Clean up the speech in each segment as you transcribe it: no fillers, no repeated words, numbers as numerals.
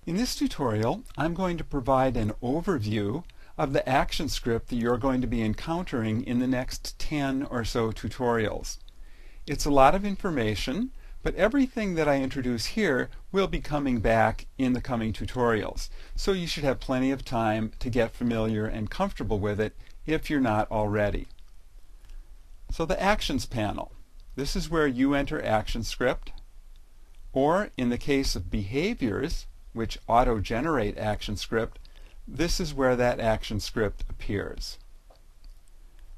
In this tutorial, I'm going to provide an overview of the action script that you're going to be encountering in the next 10 or so tutorials. It's a lot of information, but everything that I introduce here will be coming back in the coming tutorials. So you should have plenty of time to get familiar and comfortable with it if you're not already. So the Actions panel. This is where you enter ActionScript, or in the case of behaviors, which auto-generate ActionScript, this is where that ActionScript appears.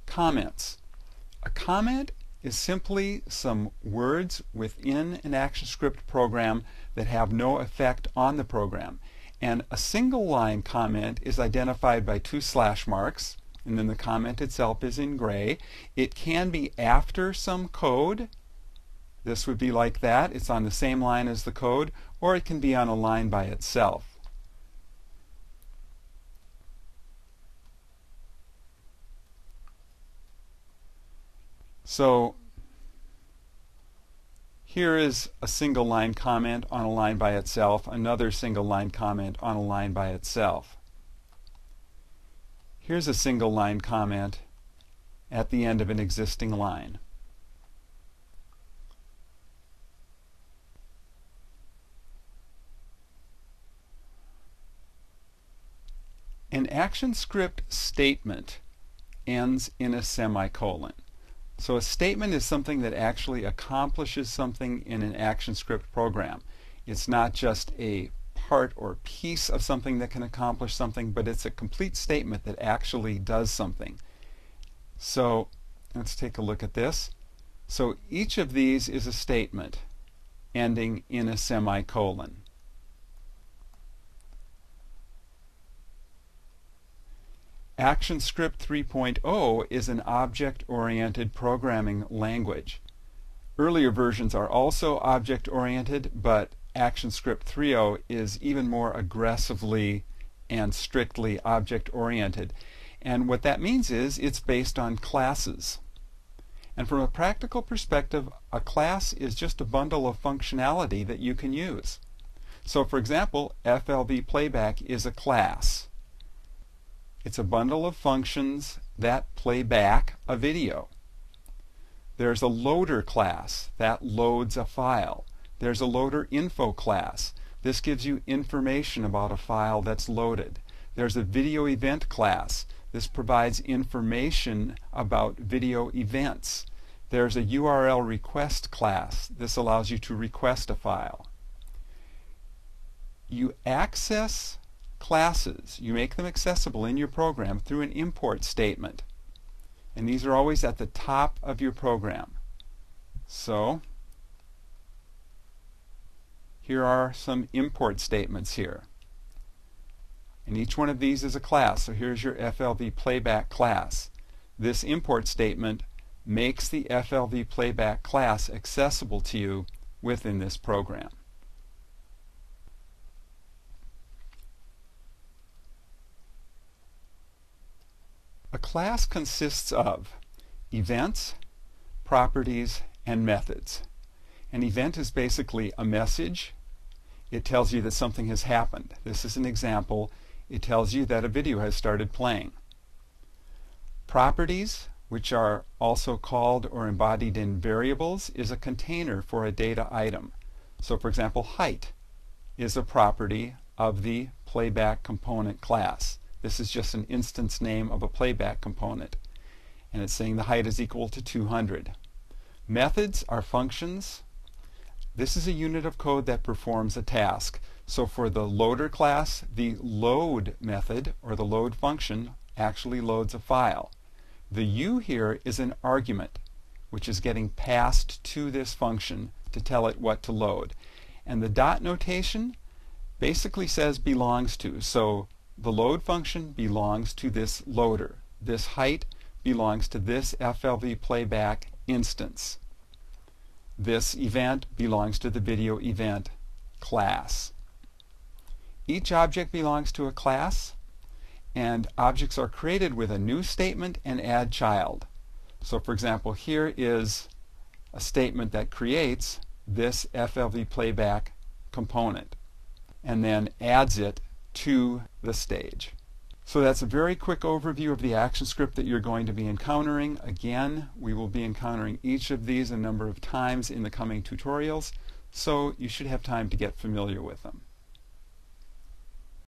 Comments. A comment is simply some words within an ActionScript program that have no effect on the program. And a single line comment is identified by 2 slash marks, and then the comment itself is in gray. It can be after some code. This would be like that. It's on the same line as the code, or it can be on a line by itself. So here is a single line comment on a line by itself, another single line comment on a line by itself. Here's a single line comment at the end of an existing line. An ActionScript statement ends in a semicolon. So a statement is something that actually accomplishes something in an ActionScript program. It's not just a part or piece of something that can accomplish something, but it's a complete statement that actually does something. So let's take a look at this. So each of these is a statement ending in a semicolon. ActionScript 3.0 is an object-oriented programming language. Earlier versions are also object-oriented, but ActionScript 3.0 is even more aggressively and strictly object-oriented. And what that means is it's based on classes. And from a practical perspective, a class is just a bundle of functionality that you can use. So for example, FLV Playback is a class. It's a bundle of functions that play back a video. There's a loader class that loads a file. There's a loader info class. This gives you information about a file that's loaded. There's a video event class. This provides information about video events. There's a URL request class. This allows you to request a file. You access classes. You make them accessible in your program through an import statement. And these are always at the top of your program. So here are some import statements here. And each one of these is a class. So here's your FLV Playback class. This import statement makes the FLV Playback class accessible to you within this program. A class consists of events, properties, and methods. An event is basically a message. It tells you that something has happened. This is an example. It tells you that a video has started playing. Properties, which are also called or embodied in variables, is a container for a data item. So for example, height is a property of the playback component class. This is just an instance name of a playback component, and it's saying the height is equal to 200. Methods are functions. This is a unit of code that performs a task. So for the loader class, the load method or the load function actually loads a file. The U here is an argument which is getting passed to this function to tell it what to load. And the dot notation basically says belongs to. So the load function belongs to this loader. This height belongs to this FLV Playback instance. This event belongs to the video event class. Each object belongs to a class, and objects are created with a new statement and add child. So for example, here is a statement that creates this FLV Playback component. and then adds it to the stage. So that's a very quick overview of the ActionScript that you're going to be encountering. Again, we will be encountering each of these a number of times in the coming tutorials, so you should have time to get familiar with them.